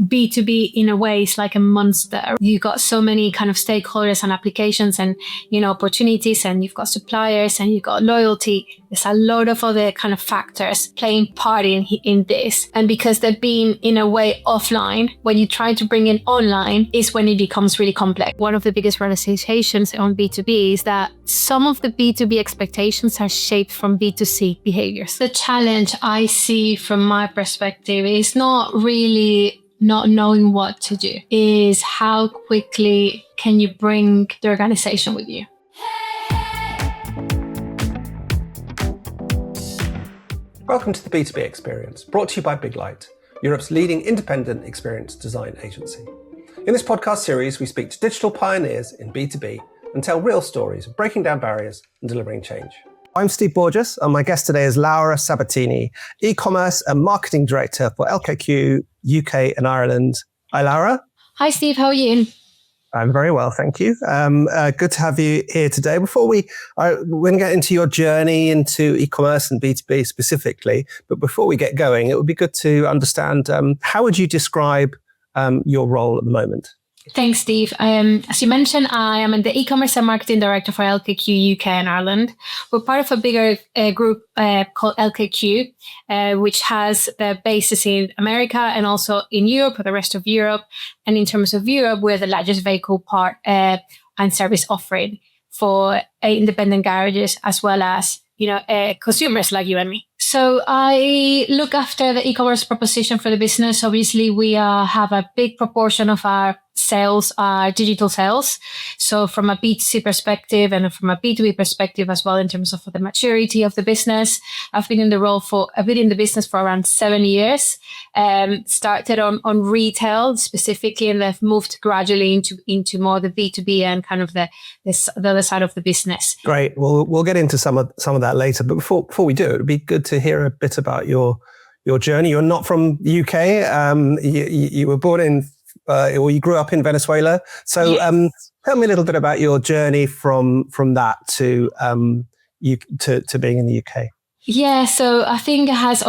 B2B in a way is like a monster. You got so many kind of stakeholders and applications and, opportunities, and you've got suppliers and you've got loyalty. There's a lot of other kind of factors playing part in this. And because they're being in a way offline, when you try to bring it online is when it becomes really complex. One of the biggest realizations on B2B is that some of the B2B expectations are shaped from B2C behaviors. The challenge I see from my perspective is not really not knowing what to do, is how quickly can you bring the organization with you. Welcome to the B2B Experience, brought to you by Big Light, Europe's leading independent experience design agency. In this podcast series, we speak to digital pioneers in B2B and tell real stories of breaking down barriers and delivering change. I'm Steve Borges, and my guest today is Laura Sabatini, Ecommerce and Marketing Director for LKQ UK and Ireland. Hi, Laura. Hi, Steve. How are you? I'm very well, thank you. Good to have you here today. Before we're going to get into your journey into e-commerce and B2B specifically, but before we get going, it would be good to understand how would you describe your role at the moment? Thanks, Steve. As you mentioned, I am the Ecommerce and Marketing Director for LKQ UK and Ireland. We're part of a bigger group called LKQ, which has the bases in America and also in Europe, or the rest of Europe. And in terms of Europe, we're the largest vehicle part and service offering for independent garages, as well as consumers like you and me. So I look after the e-commerce proposition for the business. Obviously, we have a big proportion of our sales are digital sales. So from a B2C perspective and from a B2B perspective as well, in terms of the maturity of the business, I've been in the business for around 7 years. Started on retail specifically, and I've moved gradually into more the B2B and kind of the other side of the business. Great. We'll get into some of that later. But before we do, it would be good to hear a bit about your journey. You're not from the UK. You were born in, or you grew up in Venezuela. So yes. Tell me a little bit about your journey from that to being in the UK. Yeah, so I think it has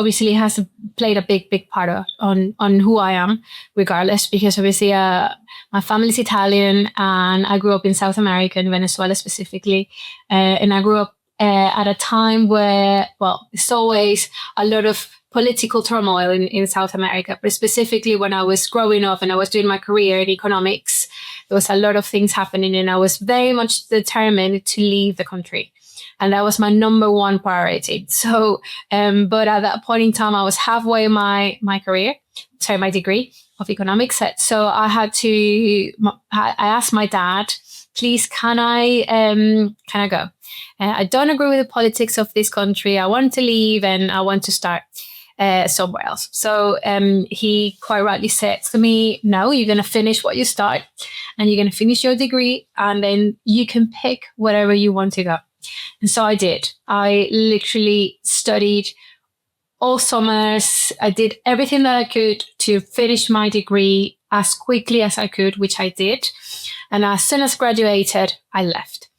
played a big part on who I am, regardless, because obviously my family's Italian and I grew up in South America, in Venezuela specifically, and I grew up at a time where, it's always a lot of political turmoil in South America, but specifically when I was growing up and I was doing my career in economics, there was a lot of things happening and I was very much determined to leave the country. And that was my number one priority. So, but at that point in time, I was halfway in my degree of economics. So I asked my dad, please, can I go? I don't agree with the politics of this country. I want to leave and I want to start somewhere else. So he quite rightly said to me, no, you're going to finish what you start and you're going to finish your degree and then you can pick wherever you want to go. And so I did. I literally studied all summers. I did everything that I could to finish my degree as quickly as I could, which I did. And as soon as graduated, I left.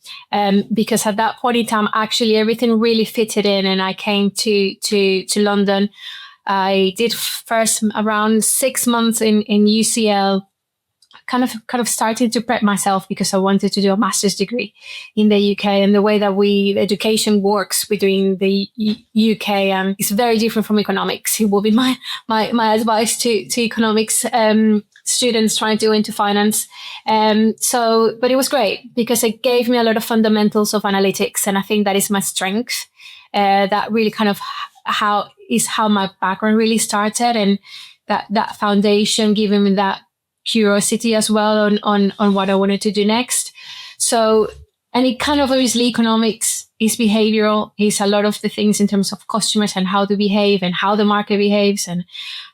Because at that point in time, actually everything really fitted in and I came to London. I did first around 6 months in UCL, kind of started to prep myself because I wanted to do a master's degree in the UK, and the way that education works between the UK is very different from economics. It will be my advice to economics students trying to go into finance. But it was great because it gave me a lot of fundamentals of analytics, and I think that is my strength. That really kind of how my background really started, and that foundation giving me that curiosity as well on what I wanted to do next. So, and it kind of obviously economics is behavioral, is a lot of the things in terms of customers and how to behave and how the market behaves and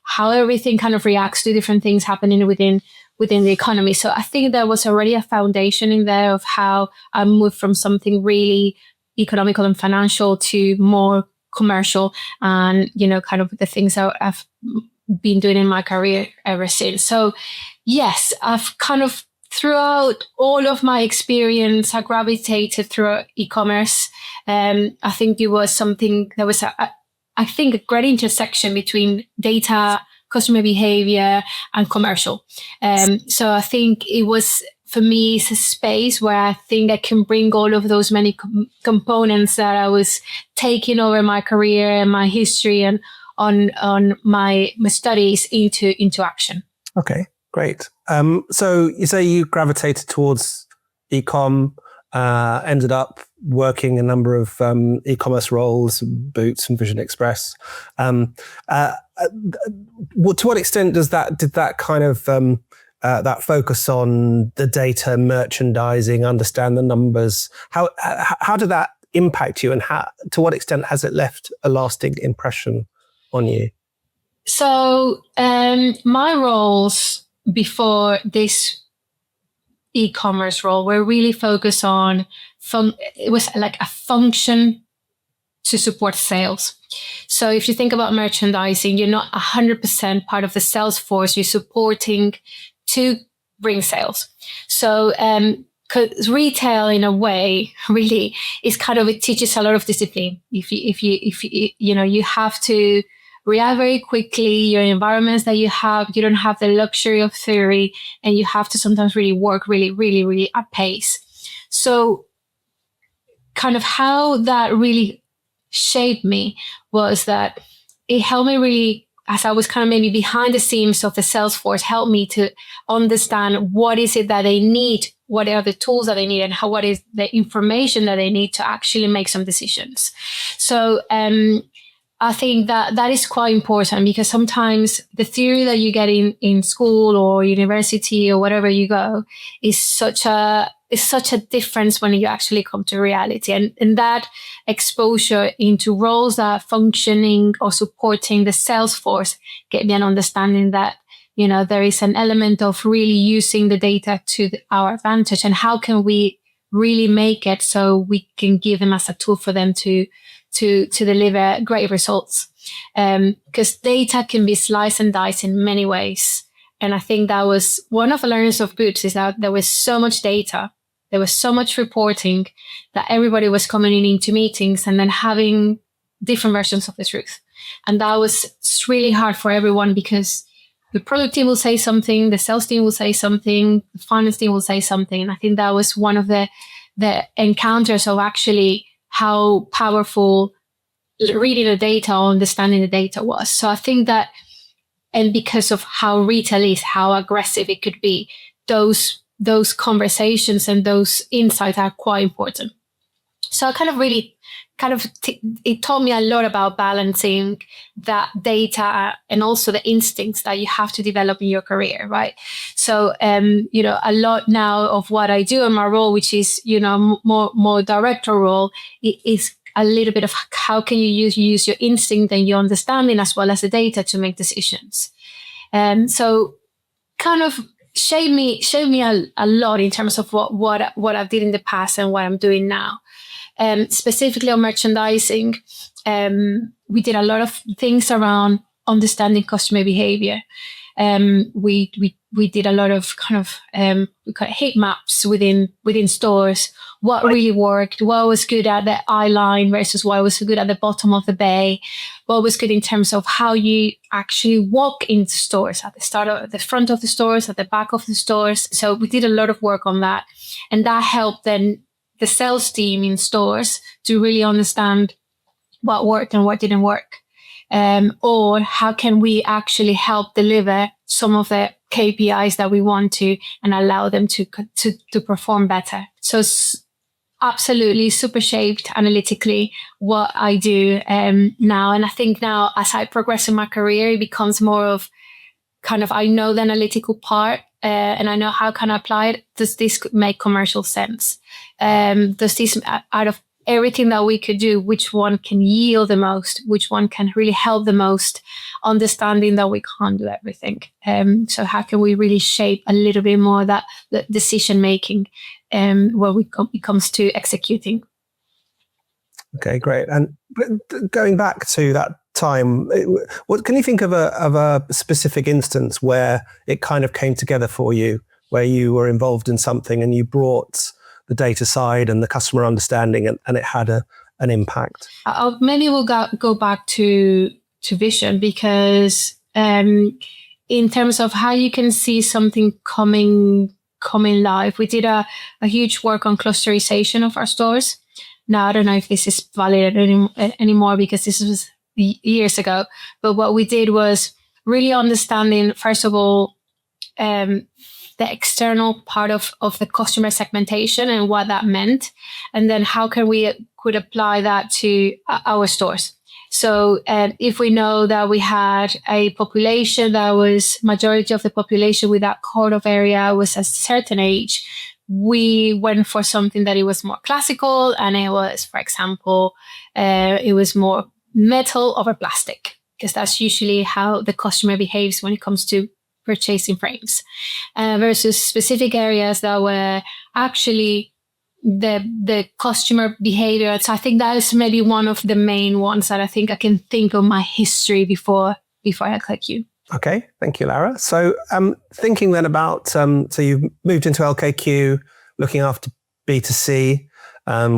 how everything kind of reacts to different things happening within the economy. So I think there was already a foundation in there of how I moved from something really economical and financial to more commercial and, kind of the things that I've been doing in my career ever since. So yes, I've kind of throughout all of my experience, I gravitated through e-commerce. I think it was something that was, a great intersection between data, customer behavior, and commercial. So I think it was, for me, it's a space where I think I can bring all of those many components that I was taking over my career and my history and on my studies into action. Okay, great. So you say you gravitated towards e-com, ended up working a number of e-commerce roles, Boots and Vision Express. To what extent did that kind of that focus on the data, merchandising, understand the numbers? How did that impact you, and to what extent has it left a lasting impression on you? So my roles before this e-commerce role were really focused on it was like a function to support sales. So if you think about merchandising, you're not 100% part of the sales force. You're supporting to bring sales. So because retail, in a way, really is kind of, it teaches a lot of discipline. If you have to react very quickly. Your environments that you don't have the luxury of theory, and you have to sometimes really work really at pace. So kind of how that really shaped me was that it helped me really, as I was kind of maybe behind the scenes of the sales force, helped me to understand what is it that they need, what are the tools that they need, and what is the information that they need to actually make some decisions. So I think that is quite important, because sometimes the theory that you get in school or university or wherever you go is such a difference when you actually come to reality. And that exposure into roles that are functioning or supporting the sales force get me an understanding that, there is an element of really using the data to our advantage, and how can we really make it so we can give them as a tool for them to deliver great results. Because data can be sliced and diced in many ways. And I think that was one of the learnings of Boots, is that there was so much data, there was so much reporting, that everybody was coming into meetings and then having different versions of the truth. And that was really hard for everyone, because the product team will say something, the sales team will say something, the finance team will say something. And I think that was one of the encounters of actually how powerful reading the data or understanding the data was. So I think that, and because of how retail is, how aggressive it could be, those conversations and those insights are quite important. So I it taught me a lot about balancing that data and also the instincts that you have to develop in your career, right? So, a lot now of what I do in my role, which is, more director role, is a little bit of how can you use your instinct and your understanding as well as the data to make decisions. So kind of showed me a lot in terms of what I did in the past and what I'm doing now. Specifically on merchandising, we did a lot of things around understanding customer behavior. We did a lot of kind of we call it heat maps within stores. What really worked, what was good at the eye line versus what was good at the bottom of the bay, what was good in terms of how you actually walk into stores, at the front of the stores, at the back of the stores. So we did a lot of work on that, and that helped then the sales team in stores to really understand what worked and what didn't work. Or how can we actually help deliver some of the KPIs that we want to, and allow them to perform better. So it's absolutely super shaped analytically what I do now. And I think now, as I progress in my career, it becomes more of kind of, I know the analytical part, and I know how can I apply it. Does this make commercial sense? Does this, out of everything that we could do, which one can yield the most, which one can really help the most, understanding that we can't do everything. So how can we really shape a little bit more that the decision making where it comes to executing? Okay, great. And going back to that time, what can you think of a specific instance where it kind of came together for you, where you were involved in something and you brought the data side and the customer understanding, and it had an impact? Maybe we'll go back to vision, because in terms of how you can see something coming live. We did a huge work on clusterization of our stores. Now, I don't know if this is valid anymore because this was years ago. But what we did was really understanding, first of all, the external part of the customer segmentation and what that meant. And then how can we could apply that to our stores. So if we know that we had a population that was majority of the population with that core of area was a certain age, we went for something that it was more classical, and it was, for example, it was more metal over plastic, because that's usually how the customer behaves when it comes to purchasing frames, versus specific areas that were actually the customer behavior. So I think that is maybe one of the main ones that I think I can think of my history before LKQ. Okay, thank you, Lara. So thinking then about, so you've moved into LKQ, looking after B2C,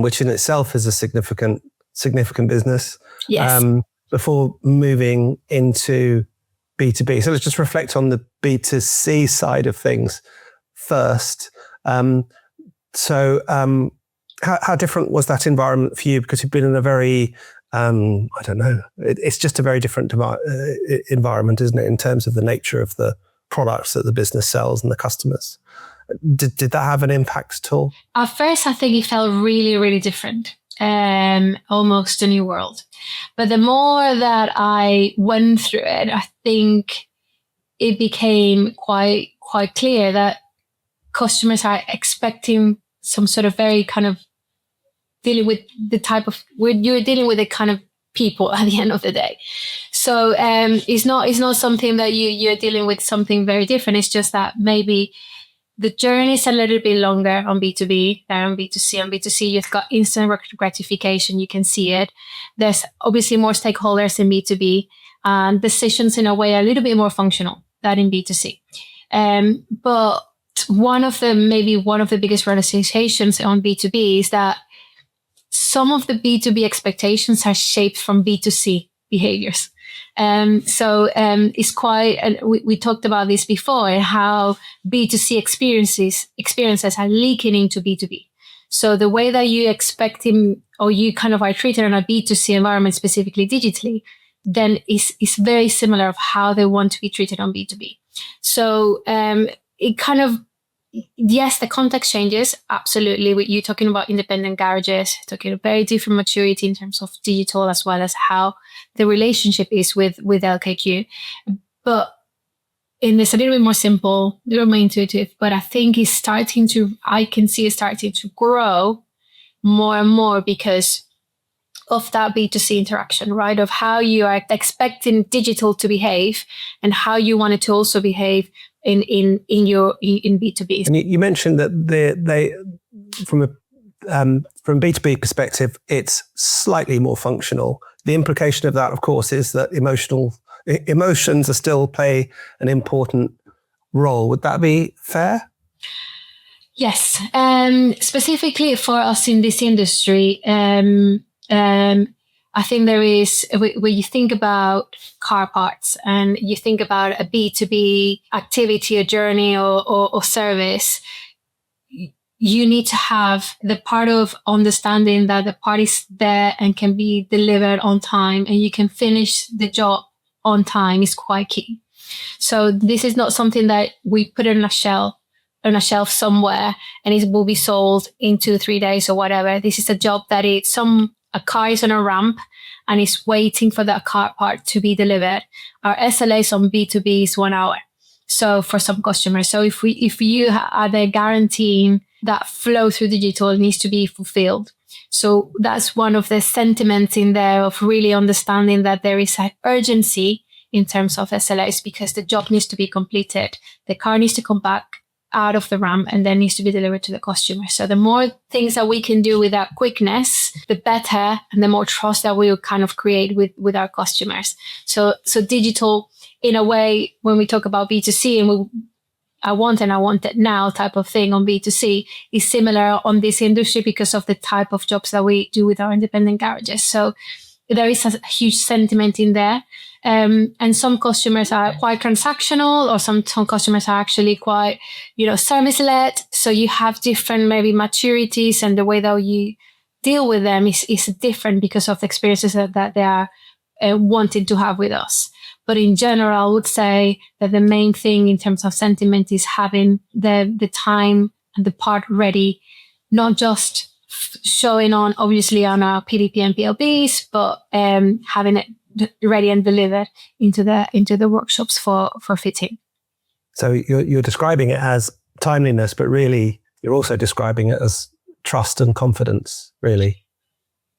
which in itself is a significant business. Yes. Before moving into B2B. So let's just reflect on the B2C side of things first. How different was that environment for you? Because you've been in a very, I don't know, it's just a very different environment, isn't it, in terms of the nature of the products that the business sells and the customers. Did that have an impact at all? At first, I think it felt really, really different, almost a new world. But the more that I went through it, I think it became quite clear that customers are expecting some sort of very kind of dealing with the type of, you're dealing with the kind of people at the end of the day. So it's not something that you're dealing with something very different. It's just that maybe the journey is a little bit longer on B2B than on B2C. On B2C, you've got instant gratification. You can see it. There's obviously more stakeholders in B2B, and decisions in a way are a little bit more functional than in B2C. But one of the biggest realizations on B2B is that some of the B2B expectations are shaped from B2C behaviors. It's quite, and we talked about this before, how B2C experiences are leaking into B2B. So the way that you expect him, or you kind of are treated in a B2C environment, specifically digitally, then is very similar of how they want to be treated on B2B. So it kind of, yes, the context changes, absolutely. With you talking about independent garages, talking a very different maturity in terms of digital, as well as how the relationship is with LKQ. But it's a little bit more simple, a little more intuitive, but I think I can see it starting to grow more and more because of that B2C interaction, right? Of how you are expecting digital to behave and how you want it to also behave in B2B. And you mentioned that they from a B2B perspective, it's slightly more functional. The implication of that, of course, is that emotions are still play an important role. Would that be fair? Yes. Specifically for us in this industry, I think there is, when you think about car parts and you think about a B2B activity, a journey or service, you need to have the part of understanding that the part is there and can be delivered on time and you can finish the job on time is quite key. So this is not something that we put on a shelf somewhere and it will be sold in 2-3 days or whatever. This is a job that a car is on a ramp and is waiting for that car part to be delivered. Our SLAs on B2B is 1 hour. So for some customers, so if you are there guaranteeing that flow through digital, it needs to be fulfilled. So that's one of the sentiments in there of really understanding that there is an urgency in terms of SLAs because the job needs to be completed. The car needs to come back out of the ramp and then needs to be delivered to the customer. So the more things that we can do with that quickness, the better, and the more trust that we will kind of create with our customers. So digital, in a way, when we talk about B2C and I want it now type of thing on B2C is similar on this industry because of the type of jobs that we do with our independent garages. So there is a huge sentiment in there. And some customers are quite transactional, or some customers are actually quite, service-led. So you have different maybe maturities, and the way that you deal with them is different because of the experiences that they are wanting to have with us. But in general, I would say that the main thing in terms of sentiment is having the time and the part ready, not just showing on, obviously, on our PDP and PLBs, but having it ready and delivered into the workshops for fitting. So you're describing it as timeliness, but really you're also describing it as trust and confidence, really.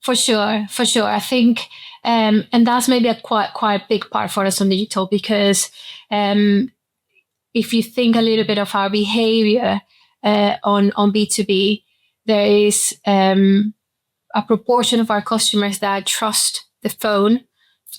For sure. I think, and that's maybe a quite big part for us on digital, because if you think a little bit of our behavior on B2B, there is a proportion of our customers that trust the phone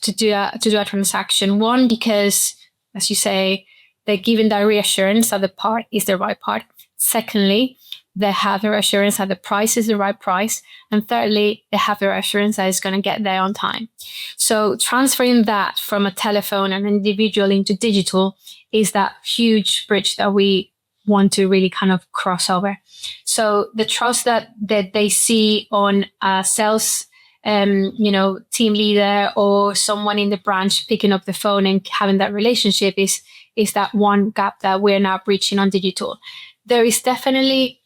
to do a transaction. One, because, as you say, they're given that reassurance that the part is the right part. Secondly, they have the assurance that the price is the right price. And thirdly, they have the assurance that it's going to get there on time. So transferring that from a telephone and individual into digital is that huge bridge that we want to really kind of cross over. So the trust that they see on a sales team leader or someone in the branch picking up the phone and having that relationship is that one gap that we're now breaching on digital. There is definitely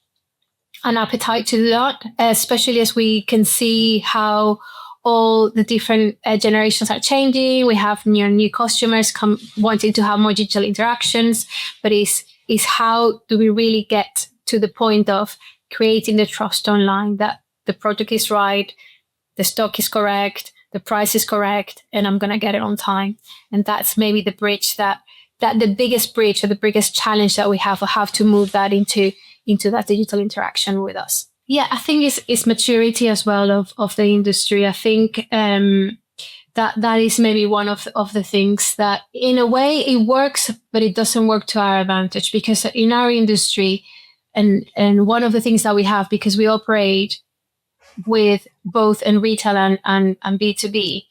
an appetite to do that, especially as we can see how all the different generations are changing. We have new customers wanting to have more digital interactions, but is how do we really get to the point of creating the trust online that the product is right, the stock is correct, the price is correct, and I'm going to get it on time. And that's maybe the bridge that the biggest bridge or the biggest challenge that we have to move that into that digital interaction with us. Yeah, I think it's maturity as well of the industry. I think that is maybe one of the things that in a way it works, but it doesn't work to our advantage, because in our industry, and one of the things that we have, because we operate with both in retail and B2B,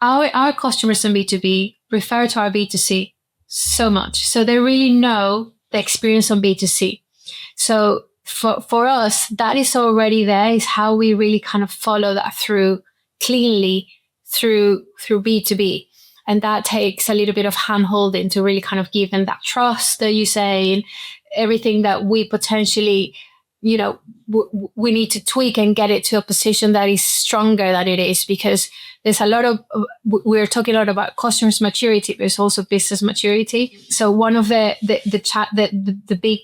our customers in B2B refer to our B2C so much. So they really know the experience on B2C. So for us, that is already there, is how we really kind of follow that through cleanly through B2B. And that takes a little bit of hand-holding to really kind of give them that trust that you say, and everything that we potentially, we need to tweak and get it to a position that is stronger than it is, because there's a lot of, we're talking a lot about customers' maturity, but there's also business maturity. So one of the big,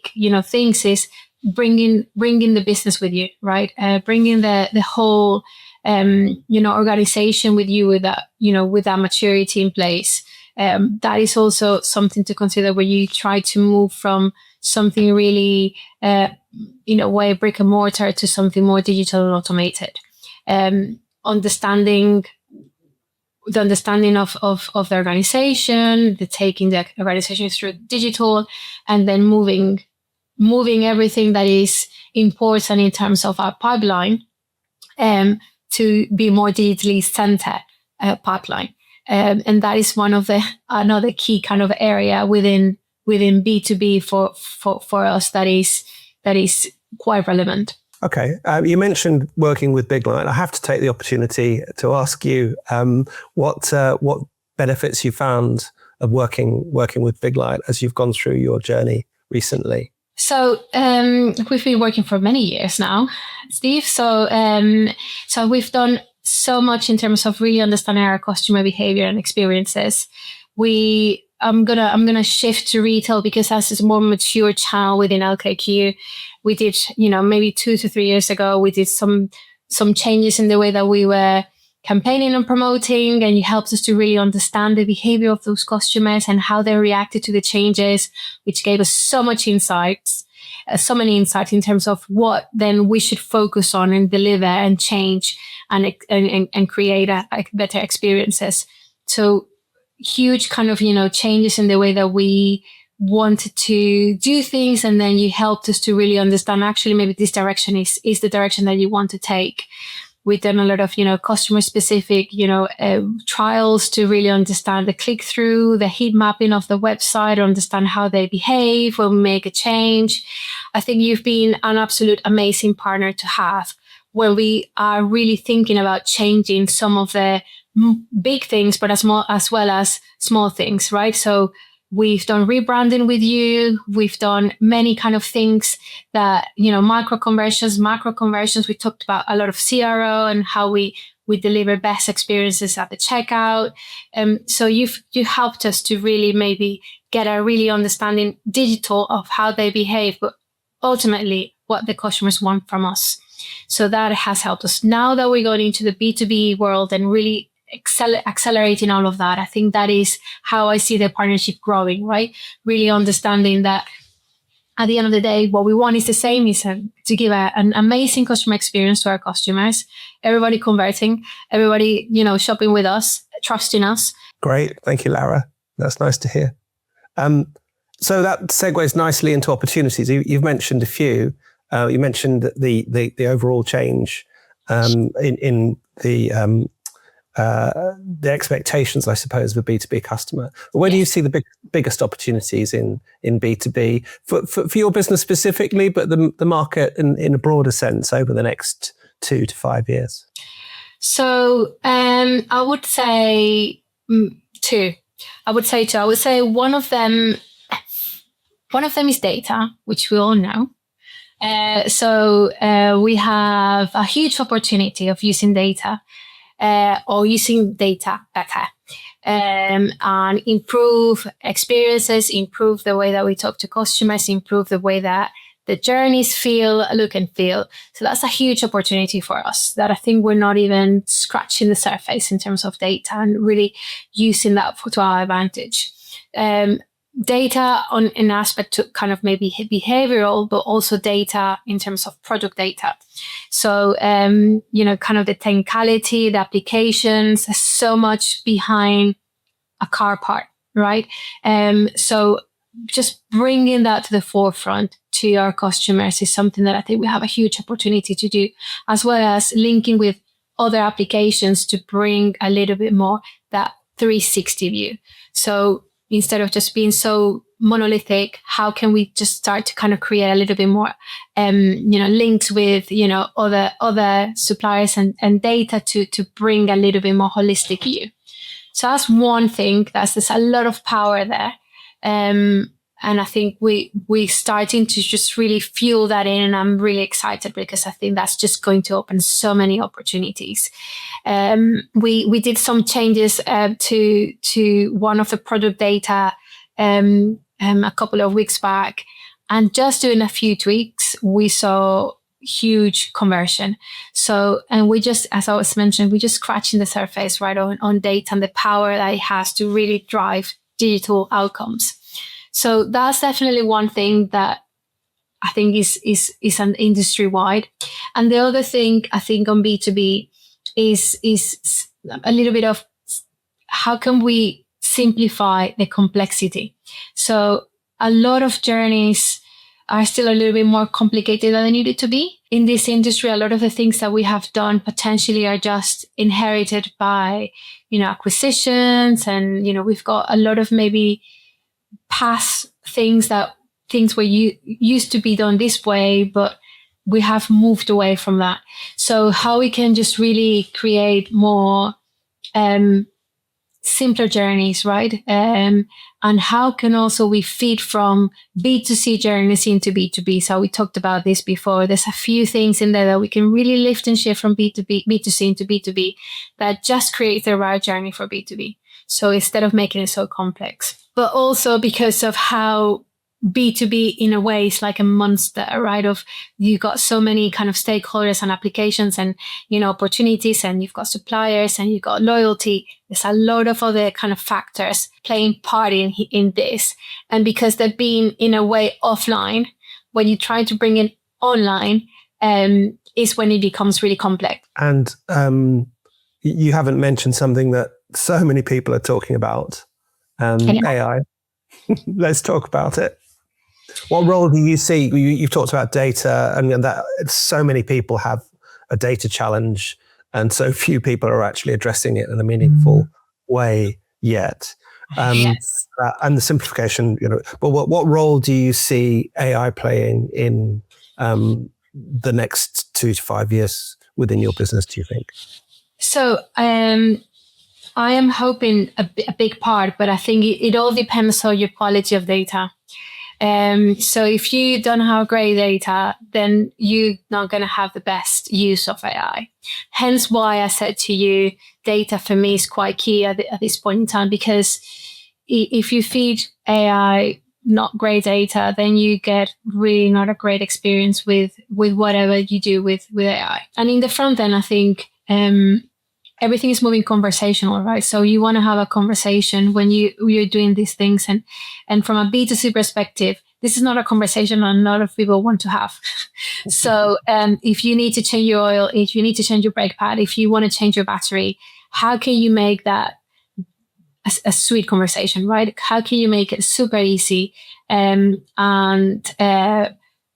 things is bringing the business with you, right? Bringing the whole, organization with you, with that maturity in place. That is also something to consider when you try to move from something really, in a way, brick and mortar to something more digital and automated. Understanding of the organization, taking the organization through digital, and then moving everything that is important in terms of our pipeline to be more digitally centered pipeline. And that is another key kind of area within B2B for us that is quite relevant. Okay. You mentioned working with Big Light. I have to take the opportunity to ask you what benefits you found of working with Big Light as you've gone through your journey recently. So we've been working for many years now, Steve. So we've done so much in terms of really understanding our customer behavior and experiences. I'm gonna shift to retail because that's a more mature channel within LKQ. We did, maybe 2 to 3 years ago, we did some changes in the way that we were campaigning and promoting, and it helps us to really understand the behavior of those customers and how they reacted to the changes, which gave us so many insights in terms of what then we should focus on and deliver and change and create better experiences. So huge kind of, changes in the way that we wanted to do things. And then you helped us to really understand, actually, maybe this direction is the direction that you want to take. We've done a lot of, customer specific, trials to really understand the click through, the heat mapping of the website, understand how they behave when we make a change. I think you've been an absolute amazing partner to have when we are really thinking about changing some of the big things, but as well as small things, right? So we've done rebranding with you. We've done many kind of things that, micro conversions, macro conversions. We talked about a lot of CRO and how we deliver best experiences at the checkout. So you helped us to really maybe get a really understanding digital of how they behave, but ultimately what the customers want from us. So that has helped us. Now that we're going into the B2B world and really accelerating all of that, I think that is how I see the partnership growing, right? Really understanding that at the end of the day, what we want is the same, is to give an amazing customer experience to our customers, everybody converting, everybody, shopping with us, trusting us. Great. Thank you, Lara. That's nice to hear. So that segues nicely into opportunities. You've mentioned a few. You mentioned the overall change in the expectations, I suppose, of a B2B customer. Where do you see the biggest opportunities in B2B for your business specifically, but the market in a broader sense over the next 2 to 5 years? So I would say two. I would say one of them is data, which we all know. So we have a huge opportunity of using data. Or using data better and improve experiences, improve the way that we talk to customers, improve the way that the journeys look and feel. So that's a huge opportunity for us that I think we're not even scratching the surface in terms of data and really using that to our advantage. Data on an aspect to kind of maybe behavioral, but also data in terms of product data. So, kind of the technicality, the applications, there's so much behind a car part, right? So just bringing that to the forefront to our customers is something that I think we have a huge opportunity to do, as well as linking with other applications to bring a little bit more that 360 view. So instead of just being so monolithic, how can we just start to kind of create a little bit more, links with, other suppliers and data to bring a little bit more holistic view. So that's one thing. There's a lot of power there. And I think we're starting to just really fuel that in, and I'm really excited because I think that's just going to open so many opportunities. We did some changes to one of the product data a couple of weeks back, and just doing a few tweaks, we saw huge conversion. So, and we just, as I was mentioning, we're just scratching the surface right on data and the power that it has to really drive digital outcomes. So that's definitely one thing that I think is an industry wide. And the other thing I think on B2B is a little bit of how can we simplify the complexity? So a lot of journeys are still a little bit more complicated than they needed to be. In this industry, a lot of the things that we have done potentially are just inherited by, acquisitions. And, we've got a lot of maybe past things were used to be done this way, but we have moved away from that. So how we can just really create more simpler journeys, right? And how can also we feed from B2C journeys into B2B? So we talked about this before. There's a few things in there that we can really lift and shift from B2C into B2B that just creates the right journey for B2B. So instead of making it so complex, but also because of how B2B in a way is like a monster, right? Of you got so many kind of stakeholders and applications and, opportunities, and you've got suppliers and you've got loyalty. There's a lot of other kind of factors playing part in this. And because they're being in a way offline, when you try to bring it online, is when it becomes really complex. And you haven't mentioned something that so many people are talking about, AI. Let's talk about it. What role do you see? You've talked about data, and that so many people have a data challenge and so few people are actually addressing it in a meaningful way yet. Yes. And the simplification, but what role do you see AI playing in the next 2 to 5 years within your business, do you think? So I am hoping a big part, but I think it all depends on your quality of data. So if you don't have great data, then you're not going to have the best use of AI. Hence why I said to you, data for me is quite key at this point in time, because if you feed AI not great data, then you get really not a great experience with whatever you do with AI. And in the front end, I think everything is moving conversational, right? So you want to have a conversation when you're doing these things. And from a B2C perspective, this is not a conversation a lot of people want to have. So if you need to change your oil, if you need to change your brake pad, if you want to change your battery, how can you make that a sweet conversation, right? How can you make it super easy and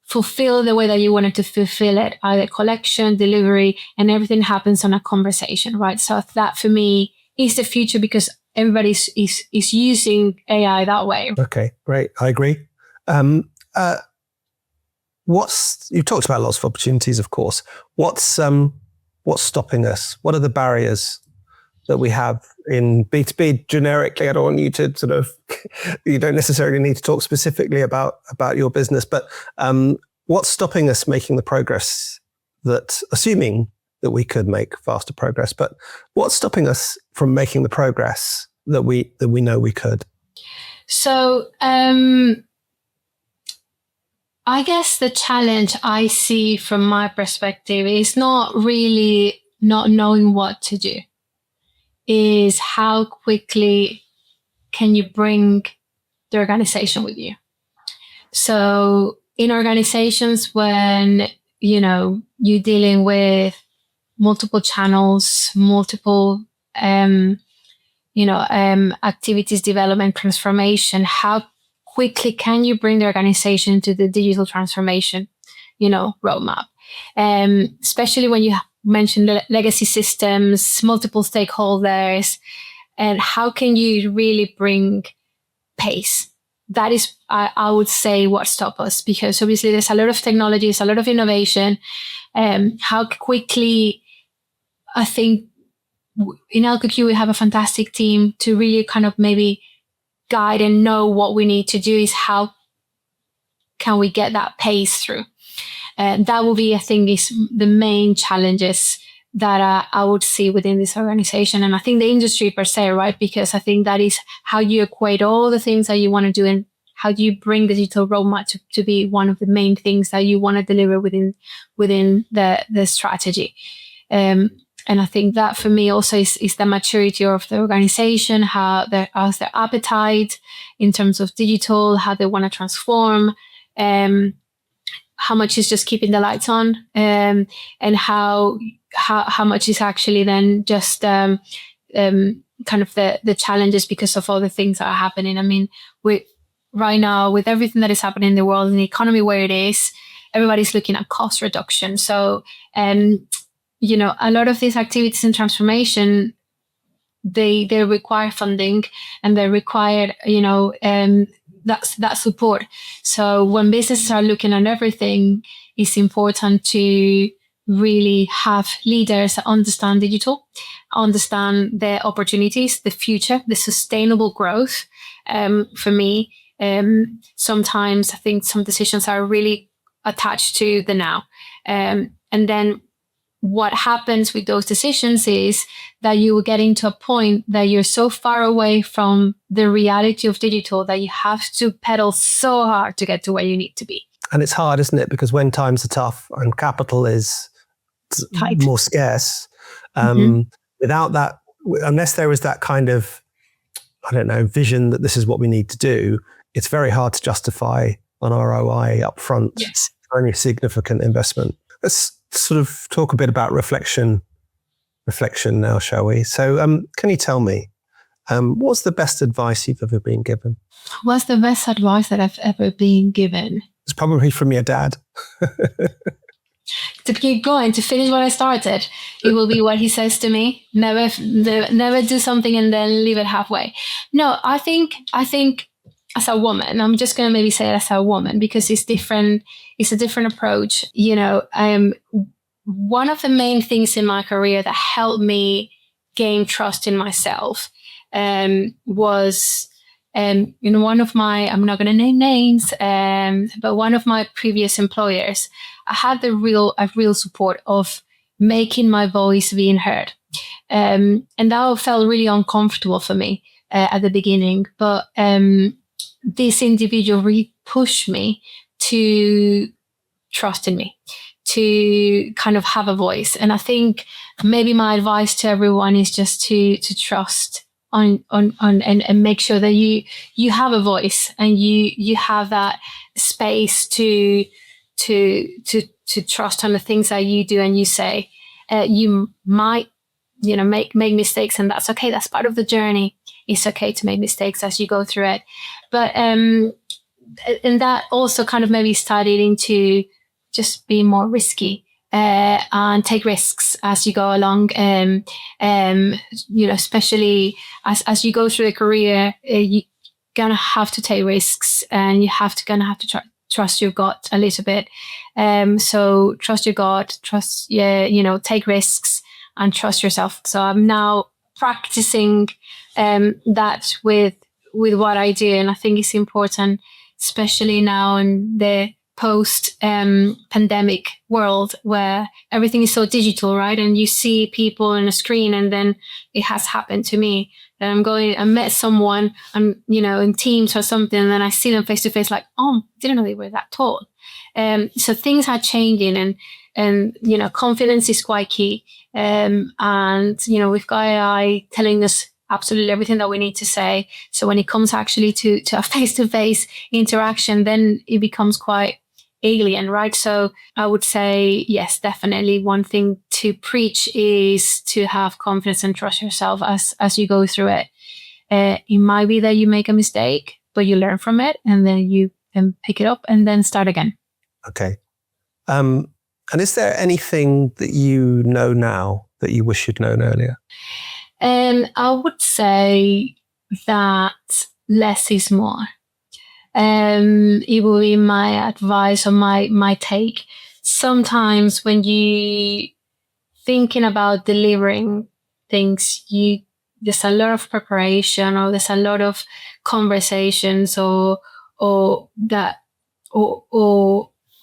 fulfill the way that you wanted to fulfill it, either collection, delivery, and everything happens on a conversation, right? So that for me is the future, because everybody is using AI that way. Okay, great. I agree. You've talked about lots of opportunities, of course. What's stopping us? What are the barriers that we have in B2B generically? I don't want you to you don't necessarily need to talk specifically about your business, but what's stopping us making the progress assuming that we could make faster progress, but what's stopping us from making the progress that we know we could? So I guess the challenge I see from my perspective is not really not knowing what to do. Is how quickly can you bring the organization with you? So in organizations, when you're dealing with multiple channels, multiple activities, development, transformation, how quickly can you bring the organization to the digital transformation roadmap? Especially when you mentioned legacy systems, multiple stakeholders, and how can you really bring pace? That is, I would say, what stops us, because obviously there's a lot of technologies, a lot of innovation. How quickly, I think in LKQ we have a fantastic team to really kind of maybe guide and know what we need to do is how can we get that pace through. And that will be, I think, is the main challenges that I would see within this organization. And I think the industry per se, right? Because I think that is how you equate all the things that you want to do, and how do you bring the digital roadmap to be one of the main things that you want to deliver within the strategy. And I think that for me also is the maturity of the organization, how's their appetite in terms of digital, how they want to transform, how much is just keeping the lights on, and how much is actually then just kind of the challenges because of all the things that are happening. I mean, right now with everything that is happening in the world and the economy where it is, everybody's looking at cost reduction. So, a lot of these activities in transformation, they require funding, and they require, that support. So when businesses are looking at everything, it's important to really have leaders that understand digital, understand the opportunities, the future, the sustainable growth. For me, sometimes I think some decisions are really attached to the now. And then what happens with those decisions is that you will get into a point that you're so far away from the reality of digital that you have to pedal so hard to get to where you need to be. And it's hard, isn't it? Because when times are tough and capital is tight, more scarce, without that, unless there is that kind of, vision that this is what we need to do, it's very hard to justify an ROI upfront for any significant investment. Let's sort of talk a bit about reflection now, shall we? So can you tell me, what's the best advice you've ever been given? What's the best advice that I've ever been given? It's probably from your dad. to keep going, to finish what I started. It will be what he says to me. Never do something and then leave it halfway. No, I think as a woman, I'm just going to maybe say it as a woman because it's different. It's a different approach. One of the main things in my career that helped me gain trust in myself was one of my, I'm not going to name names, but one of my previous employers, I had a real support of making my voice being heard. And that felt really uncomfortable for me at the beginning. But this individual really pushed me to trust in me, to kind of have a voice. And I think maybe my advice to everyone is just to trust on and make sure that you have a voice and you have that space to trust on the things that you do and you say. You might make mistakes, and that's okay. That's part of the journey. It's okay to make mistakes as you go through it. But and that also kind of maybe started into just be more risky and take risks as you go along. Especially as you go through a career, you're gonna have to take risks, and you gonna have to trust your gut a little bit. So trust your gut, take risks and trust yourself. So I'm now practicing that with what I do, and I think it's important, especially now in the post-pandemic world where everything is so digital, right? And you see people on a screen, and then it has happened to me that I met someone, in Teams or something, and then I see them face to face, like, oh, didn't know they were that tall. So things are changing, and confidence is quite key. And we've got AI telling us absolutely everything that we need to say. So when it comes actually to a face-to-face interaction, then it becomes quite alien, right? So I would say, yes, definitely one thing to preach is to have confidence and trust yourself as you go through it. It might be that you make a mistake, but you learn from it, and then you can pick it up and then start again. Okay. And is there anything that you know now that you wish you'd known earlier? I would say that less is more. It will be my advice or my take. Sometimes when you thinking about delivering things, there's a lot of preparation, or there's a lot of conversations or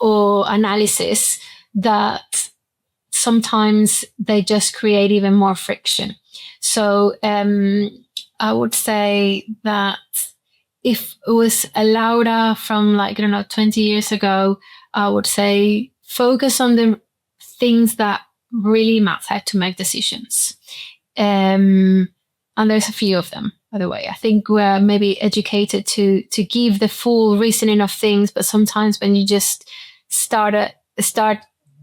analysis that sometimes they just create even more friction. So I would say that if it was allowed from 20 years ago, I would say focus on the things that really matter to make decisions. And there's a few of them, by the way. I think we're maybe educated to give the full reasoning of things, but sometimes when you just start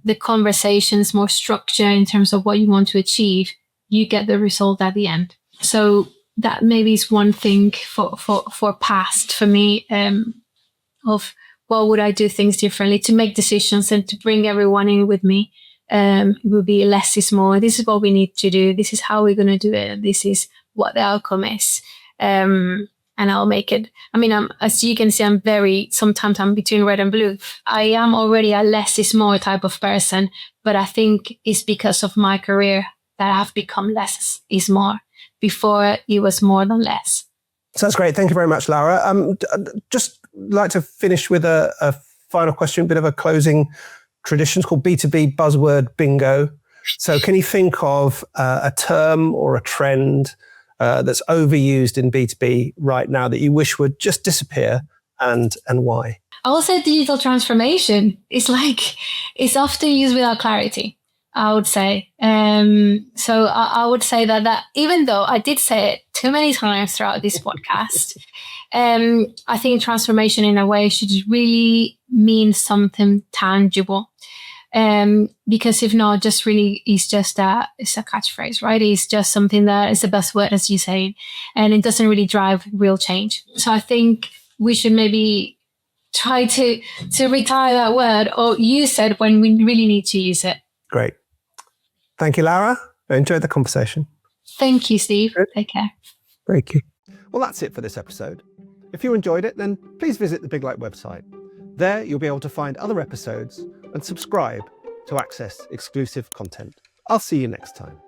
the conversations more structured in terms of what you want to achieve, you get the result at the end. So that maybe is one thing for past for me, of what would I do things differently to make decisions and to bring everyone in with me. It will be less is more. This is what we need to do. This is how we're going to do it. This is what the outcome is. And I'll make it. I mean, as you can see, sometimes I'm between red and blue. I am already a less is more type of person, but I think it's because of my career that I've become less is more. Before it was more than less. So that's great. Thank you very much, Laura. Just like to finish with a final question, a bit of a closing tradition. It's called B2B buzzword bingo. So can you think of a term or a trend that's overused in B2B right now that you wish would just disappear, and why? I will say digital transformation. It's often used without clarity, I would say. So I would say that even though I did say it too many times throughout this podcast, I think transformation in a way should really mean something tangible. Because if not, just really it's a catchphrase, right? It's just something that is the buzzword, as you say, and it doesn't really drive real change. So I think we should maybe try to retire that word or use it when we really need to use it. Great. Thank you, Lara. I enjoyed the conversation. Thank you, Steve. Good. Take care. Thank you. Well, that's it for this episode. If you enjoyed it, then please visit the Big Light website. There, you'll be able to find other episodes and subscribe to access exclusive content. I'll see you next time.